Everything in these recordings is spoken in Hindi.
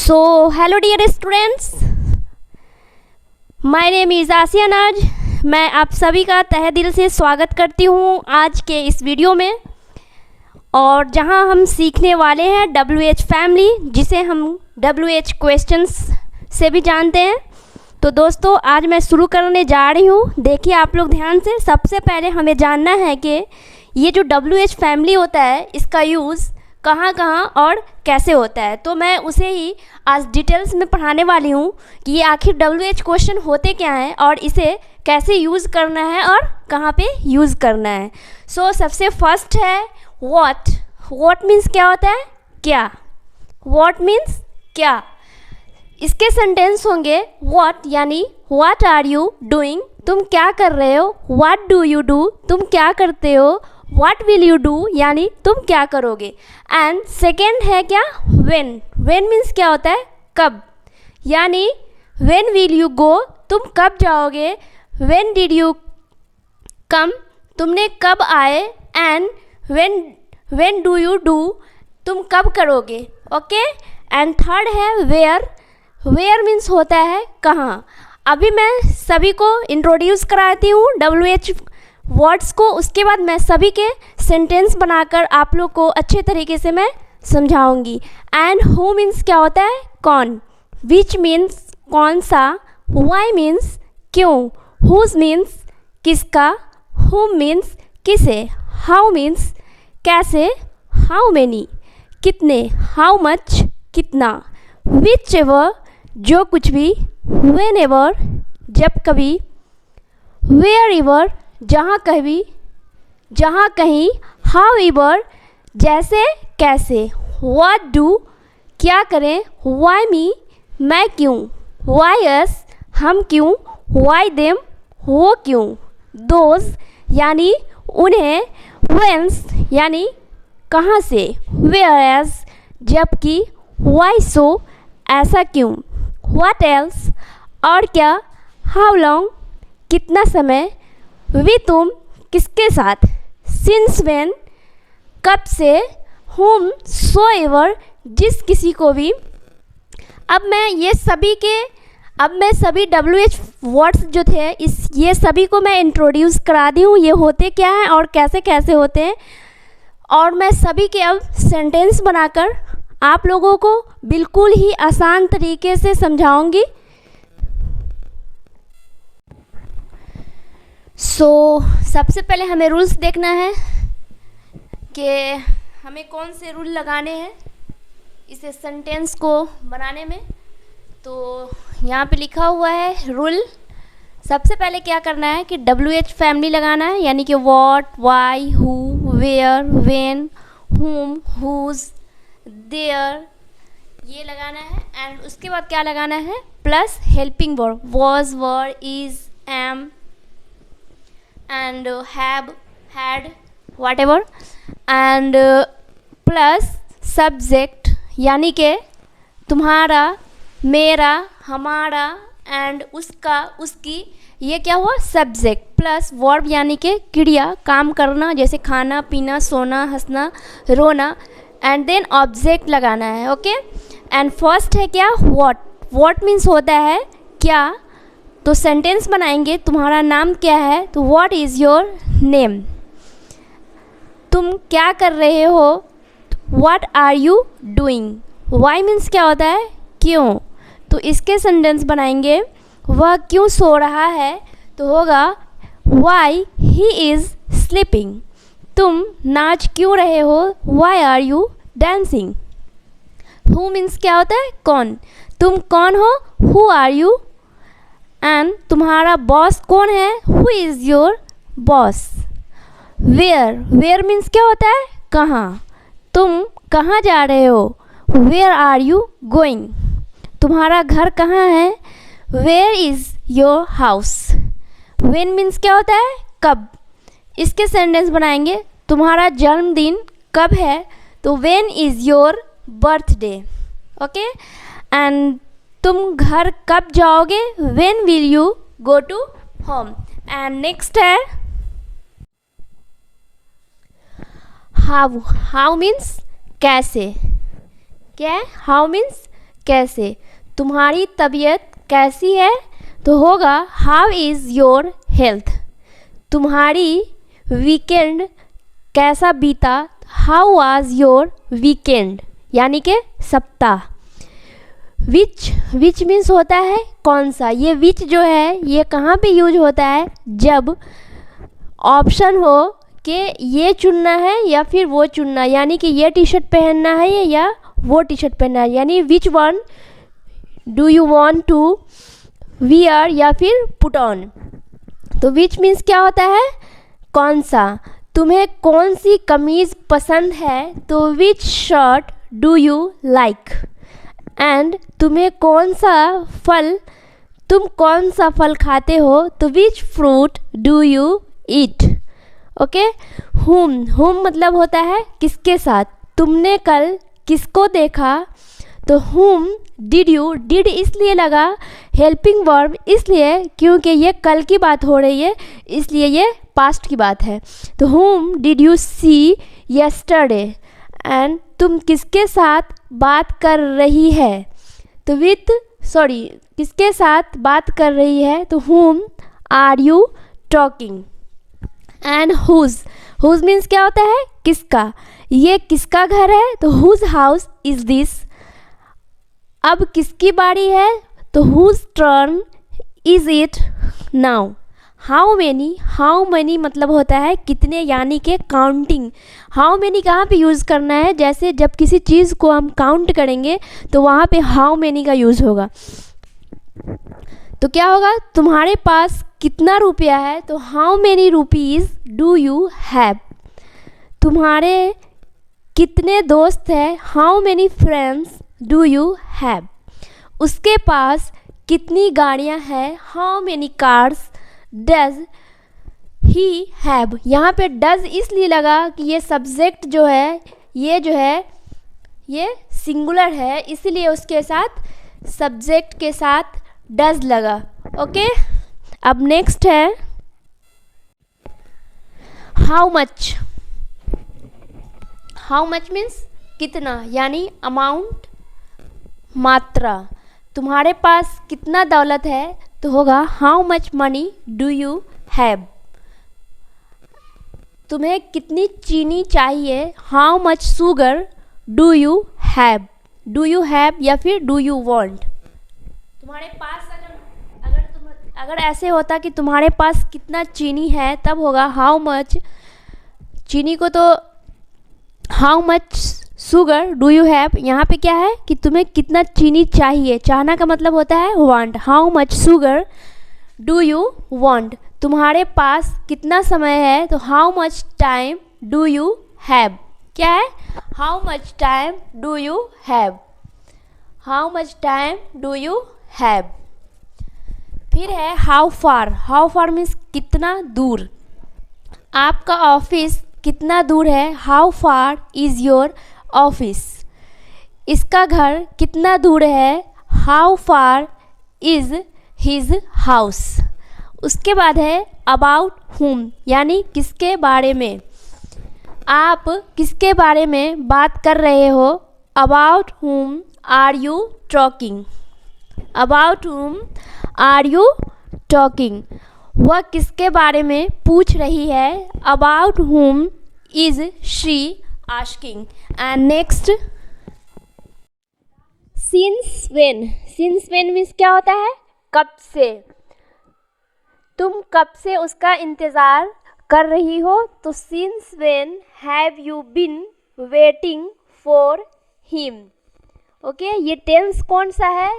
So hello dear students, my name is Asiya Naaz. मैं आप सभी का तहे दिल से स्वागत करती हूँ आज के इस वीडियो में, और जहाँ हम सीखने वाले हैं WH फैमिली, जिसे हम WH क्वेश्चंस से भी जानते हैं। तो दोस्तों, आज मैं शुरू करने जा रही हूँ। देखिए आप लोग ध्यान से। सबसे पहले हमें जानना है कि ये जो WH फैमिली होता है, इसका यूज़ कहाँ कहाँ और कैसे होता है। तो मैं उसे ही आज डिटेल्स में पढ़ाने वाली हूँ कि ये आखिर WH क्वेश्चन होते क्या हैं और इसे कैसे यूज़ करना है और कहाँ पे यूज़ करना है। सबसे फर्स्ट है व्हाट। व्हाट मीन्स क्या होता है? क्या। व्हाट मीन्स क्या। इसके सेंटेंस होंगे व्हाट यानी व्हाट आर यू डूइंग, तुम क्या कर रहे हो। व्हाट डू यू डू, तुम क्या करते हो। व्हाट विल यू डू यानी तुम क्या करोगे। एंड सेकेंड है क्या, व्हेन। व्हेन मीन्स क्या होता है? कब। यानी व्हेन विल यू गो, तुम कब जाओगे। व्हेन डिड यू कम, तुमने कब आए। And when do you do, तुम कब करोगे। ओके। एंड थर्ड है वेयर। वेयर मीन्स होता है कहाँ। अभी मैं सभी को इंट्रोड्यूस कराती हूँ WH वर्ड्स को, उसके बाद मैं सभी के सेंटेंस बनाकर आप लोग को अच्छे तरीके से मैं समझाऊंगी। एंड हु मीन्स क्या होता है? कौन। विच मीन्स कौन सा। वाई मीन्स क्यों। हुज मीन्स किसका। हुम मीन्स किसे। हाउ मीन्स कैसे। हाउ मेनी कितने। हाउ मच कितना। विच एवर जो कुछ भी। व्हेन एवर जब कभी। वेयर एवर जहाँ कहीं। हाउ एवर जैसे कैसे। व्हाट डू क्या करें। वाई मी मैं क्यों। वाई अस हम क्यों। वाई देम वो क्यों। दोज यानी उन्हें। व्हेंस यानी कहाँ से। वेयर एज जबकि। वाई सो ऐसा क्यों। व्हाट एल्स और क्या। हाउ लॉन्ग कितना समय। वी तुम किसके साथ। सिंस व्हेन कब से। हुम सो एवर जिस किसी को भी। अब मैं सभी WH वर्ड्स जो थे ये सभी को मैं इंट्रोड्यूस करा दी हूँ, ये होते क्या हैं और कैसे कैसे होते हैं। और मैं सभी के अब सेंटेंस बनाकर आप लोगों को बिल्कुल ही आसान तरीके से समझाऊंगी। सबसे पहले हमें रूल्स देखना है कि हमें कौन से रूल लगाने हैं इसे सेंटेंस को बनाने में। तो यहाँ पे लिखा हुआ है रूल। सबसे पहले क्या करना है कि WH फैमिली लगाना है, यानी कि what, why, who, where, when, whom, whose, there, ये लगाना है। एंड उसके बाद क्या लगाना है, plus helping verb was, were, is, am and have, had, whatever, and plus subject यानी कि तुम्हारा, मेरा, हमारा, and उसका, उसकी, ये क्या हुआ सब्जेक्ट। प्लस वर्ब यानी कि क्रिया, काम करना, जैसे खाना, पीना, सोना, हंसना, रोना। एंड देन ऑब्जेक्ट लगाना है। ओके। एंड फर्स्ट है क्या, व्हाट। व्हाट मीन्स होता है क्या। तो सेंटेंस बनाएंगे, तुम्हारा नाम क्या है, तो व्हाट इज़ योर नेम। तुम क्या कर रहे हो, what are you doing. Why means क्या होता है, क्यों। तो इसके सेंटेंस बनाएंगे, वह क्यों सो रहा है, तो होगा वाई ही इज़ स्लीपिंग। तुम नाच क्यों रहे हो, why are you dancing. Who means क्या होता है, कौन। तुम कौन हो, हु आर यू। एंड तुम्हारा बॉस कौन है, who is your boss. Where. Where means क्या होता है, कहाँ। तुम कहाँ जा रहे हो, वेयर आर यू गोइंग। तुम्हारा घर कहाँ है, where is your house. When means क्या होता है, कब। इसके सेंटेंस बनाएंगे, तुम्हारा जन्मदिन कब है, तो when is your birthday. Okay. And तुम घर कब जाओगे, when will you go to home. And next है हाउ। हाउ मीन्स कैसे। क्या है, हाउ मीन्स कैसे, तुम्हारी तबीयत कैसी है, तो होगा हाउ इज़ योर हेल्थ। तुम्हारी वीकेंड कैसा बीता, हाउ वाज योर वीकेंड, यानी कि सप्ताह। विच मीन्स होता है कौन सा। ये विच जो है ये कहाँ पे यूज होता है, जब ऑप्शन हो कि ये चुनना है या फिर वो चुनना, यानी कि ये टी शर्ट पहनना है या वो टी शर्ट पहनना है, यानी which one do you want to wear या फिर पुट ऑन। तो विच मीन्स क्या होता है, कौन सा। तुम्हें कौन सी कमीज़ पसंद है, तो which shirt do you like. And तुम्हें कौन सा फल, तुम कौन सा फल खाते हो, तो which fruit do you eat. Okay. हुम मतलब होता है किसके साथ। तुमने कल किसको देखा, तो हुम डिड यू, डिड इसलिए लगा हेल्पिंग वर्ब इसलिए क्योंकि ये कल की बात हो रही है, इसलिए ये पास्ट की बात है। तो whom did you see yesterday. And तुम किसके साथ बात कर रही है, तो किसके साथ बात कर रही है, तो whom are you talking. And whose means क्या होता है, किसका। ये किसका घर है, तो हुज हाउस इज दिस। अब किसकी बारी है, तो whose turn is it now. How many मतलब होता है कितने, यानी कि काउंटिंग। हाउ मैनी कहाँ पे यूज़ करना है, जैसे जब किसी चीज़ को हम काउंट करेंगे तो वहाँ पे हाउ मैनी का यूज़ होगा। तो क्या होगा, तुम्हारे पास कितना रुपया है, तो how many rupees do you have. तुम्हारे कितने दोस्त हैं, how many friends do you have. उसके पास कितनी गाड़ियाँ हैं, how many cars does he have. यहाँ पे डज इसलिए लगा कि ये सब्जेक्ट जो है ये सिंगुलर है, इसलिए उसके साथ सब्जेक्ट के साथ डज लगा। ओके। अब नेक्स्ट है how much. How much means कितना, यानी अमाउंट, मात्रा। तुम्हारे पास कितना दौलत है, तो होगा how much money do you have. तुम्हें कितनी चीनी चाहिए, how much sugar do you have. Do you have या फिर डू यू वांट। तुम्हारे पास अगर ऐसे होता कि तुम्हारे पास कितना चीनी है, तब होगा हाउ मच चीनी को, तो how much sugar do you have. यहाँ पे क्या है कि तुम्हें कितना चीनी चाहिए, चाहना का मतलब होता है want. How much sugar do you want. तुम्हारे पास कितना समय है, तो how much time do you have. क्या है, how much time do you have. How much time do you have. फिर है how far. How far means कितना दूर। आपका ऑफिस कितना दूर है, how far is your office. इसका घर कितना दूर है, how far is his house. उसके बाद है अबाउट हुम, यानी किसके बारे में। आप किसके बारे में बात कर रहे हो, about whom are you talking. About whom are you talking. वह किसके बारे में पूछ रही है, about whom is she asking. And next since when. Since when means क्या होता है, कब से। तुम कब से उसका इंतज़ार कर रही हो, तो since when have you been waiting for him. Okay. ये टेंस कौन सा है,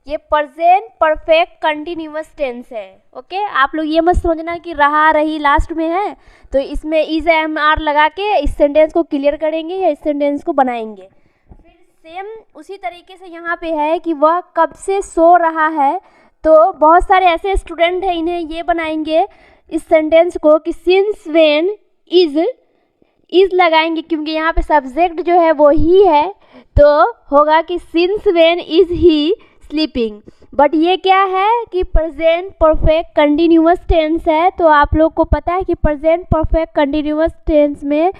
ये प्रेजेंट परफेक्ट कंटिन्यूअस टेंस है। ओके। आप लोग ये मत समझना कि रहा रही लास्ट में है, तो इसमें इज एम आर लगा के इस सेंटेंस को क्लियर करेंगे या इस सेंटेंस को बनाएंगे। फिर सेम उसी तरीके से यहाँ पे है कि वह कब से सो रहा है, तो बहुत सारे ऐसे स्टूडेंट हैं, इन्हें ये बनाएंगे इस सेंटेंस को कि सिंस व्हेन इज लगाएंगे, क्योंकि यहाँ पे सब्जेक्ट जो है वो ही है, तो होगा कि since when is he sleeping. But ये क्या है कि प्रेजेंट परफेक्ट कंटिन्यूअस टेंस है, तो आप लोग को पता है कि प्रेजेंट परफेक्ट कंटिन्यूअस टेंस में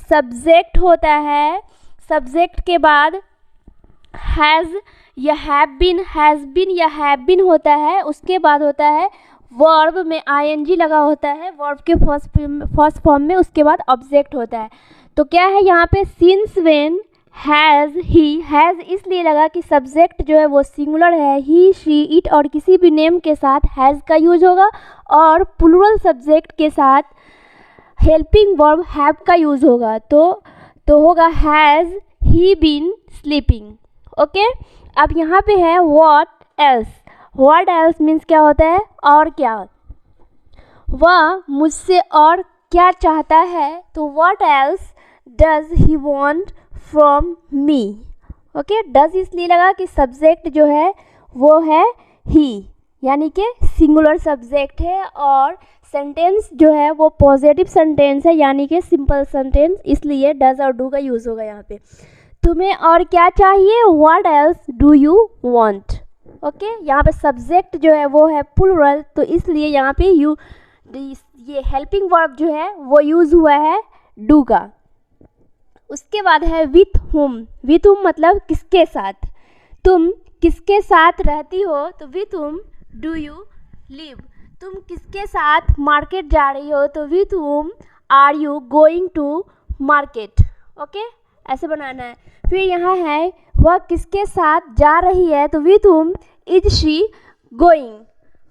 सब्जेक्ट होता है, सब्जेक्ट के बाद हैज़ या हैज़ बीन या हैव बीन होता है, उसके बाद होता है वर्ब में आईएनजी लगा होता है वर्ब के फर्स्ट फॉर्म में, उसके बाद ऑब्जेक्ट होता है। तो क्या है यहाँ पे, since when has, he has इसलिए लगा कि सब्जेक्ट जो है वो सिंगुलर है, ही शी इट और किसी भी नेम के साथ हैज़ का यूज होगा, और प्लूरल सब्जेक्ट के साथ हेल्पिंग वर्ब हैव का यूज होगा। तो होगा has he been sleeping. Okay, अब यहाँ पे है what else. What else means क्या होता है, और क्या, वह मुझसे और क्या चाहता है, तो what else does he want from me. Okay, does इसलिए लगा कि सब्जेक्ट जो है वो है ही, यानी कि सिंगुलर सब्जेक्ट है, और सेंटेंस जो है वो पॉजिटिव सेंटेंस है, यानी कि सिंपल सेंटेंस, इसलिए डज और डू का यूज़ होगा यहाँ पे। तुम्हें और क्या चाहिए, what else do you want. Okay, यहाँ पे सब्जेक्ट जो है वो है प्लूरल, तो इसलिए यहाँ पे ये हेल्पिंग वर्ब जो है वो यूज़ हुआ है डू का। उसके बाद है विथ हुम। विथ हुम मतलब किसके साथ, तुम किसके साथ रहती हो, तो विथ हुम डू यू लिव। तुम किसके साथ मार्केट जा रही हो, तो with whom are you going to market. Okay, ऐसे बनाना है। फिर यहाँ है वह किसके साथ जा रही है, तो विथ हुम इज शी गोइंग।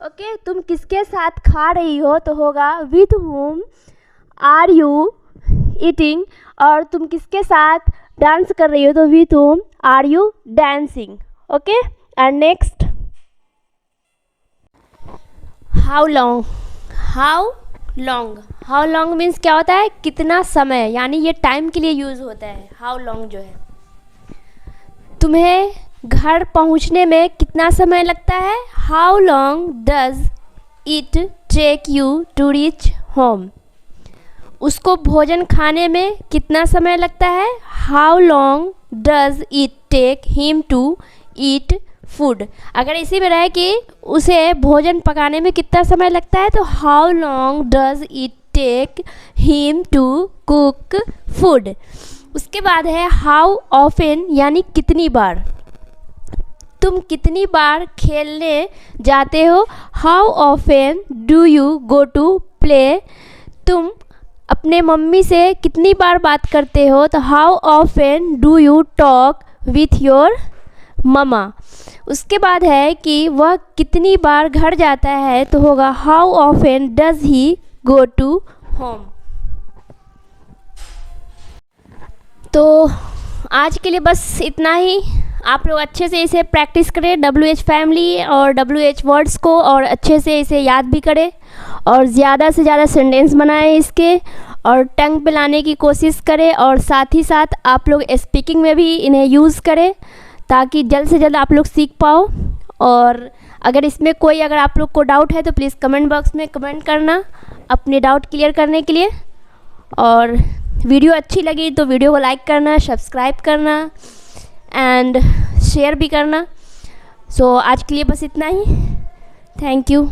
ओके, तुम किसके साथ खा रही हो, तो होगा with whom are you eating, और तुम किसके साथ डांस कर रही हो, तो with whom are you dancing. Okay, and next how long. How long means क्या होता है, कितना समय, यानी ये टाइम के लिए यूज़ होता है हाउ लॉन्ग जो है। तुम्हें घर पहुंचने में कितना समय लगता है, how long does it take you to reach home. उसको भोजन खाने में कितना समय लगता है, how long does it take him to eat food. अगर इसी में रहे कि उसे भोजन पकाने में कितना समय लगता है, तो how long does it take him to cook food. उसके बाद है हाउ ऑफन, यानी कितनी बार, तुम कितनी बार खेलने जाते हो, how often do you go to play. तुम अपने मम्मी से कितनी बार बात करते हो, तो how often do you talk with your mama. उसके बाद है कि वह कितनी बार घर जाता है, तो होगा how often does he go to home. तो आज के लिए बस इतना ही। आप लोग अच्छे से इसे प्रैक्टिस करें, WH फैमिली और WH वर्ड्स को, और अच्छे से इसे याद भी करें, और ज़्यादा से ज़्यादा सेंटेंस बनाएं इसके, और टंग पे लाने की कोशिश करें, और साथ ही साथ आप लोग स्पीकिंग में भी इन्हें यूज़ करें, ताकि जल्द से जल्द आप लोग सीख पाओ। और अगर इसमें कोई अगर आप लोग को डाउट है, तो प्लीज़ कमेंट बॉक्स में कमेंट करना अपने डाउट क्लियर करने के लिए। और वीडियो अच्छी लगी तो वीडियो को लाइक करना, सब्सक्राइब करना एंड शेयर भी करना। सो आज के लिए बस इतना ही। Thank you.